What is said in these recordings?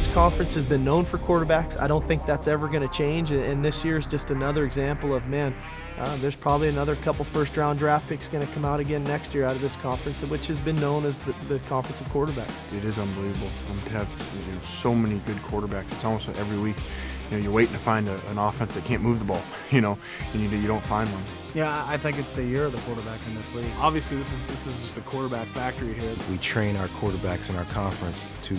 this conference has been known for quarterbacks. I don't think that's ever going to change, and this year is just another example of, man, there's probably another couple first-round draft picks going to come out again next year out of this conference, which has been known as the conference of quarterbacks. It is unbelievable. To have so many good quarterbacks. It's almost like every week, you're waiting to find an offense that can't move the ball, and you don't find one. Yeah, I think it's the year of the quarterback in this league. Obviously, this is just the quarterback factory here. We train our quarterbacks in our conference to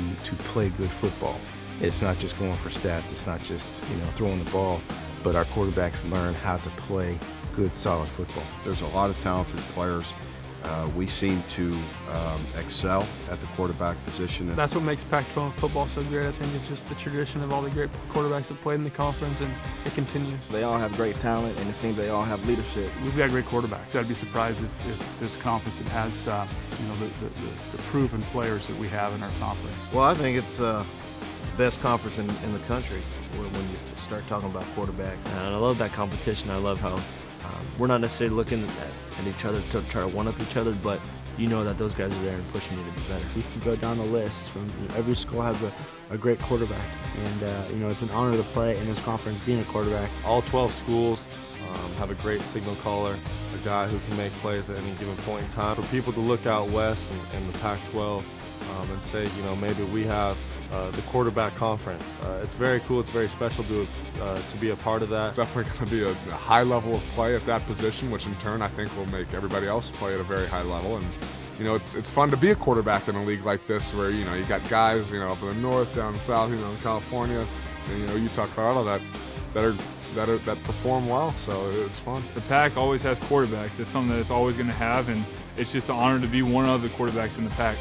play good football. It's not just going for stats. It's not just throwing the ball, but our quarterbacks learn how to play good, solid football. There's a lot of talented players. We seem to excel at the quarterback position. That's what makes Pac-12 football so great. I think it's just the tradition of all the great quarterbacks that played in the conference, and it continues. They all have great talent, and it seems they all have leadership. We've got great quarterbacks. I'd be surprised if there's a conference that has the proven players that we have in our conference. Well, I think it's the best conference in the country when you start talking about quarterbacks. And I love that competition. I love how we're not necessarily looking at each other to try to one-up each other, but you know that those guys are there and pushing you to be better. You can go down the list. From every school has a great quarterback, and it's an honor to play in this conference being a quarterback. All 12 schools have a great signal caller, a guy who can make plays at any given point in time. For people to look out west and the Pac-12 and say, maybe we have the quarterback conference. It's very cool. It's very special to be a part of that. It's definitely going to be a high level of play at that position, which in turn I think will make everybody else play at a very high level. And it's fun to be a quarterback in a league like this, where you got guys up in the north, down south, in California, and Utah, Colorado that perform well. So it's fun. The Pac always has quarterbacks. It's something that it's always going to have, and it's just an honor to be one of the quarterbacks in the Pac.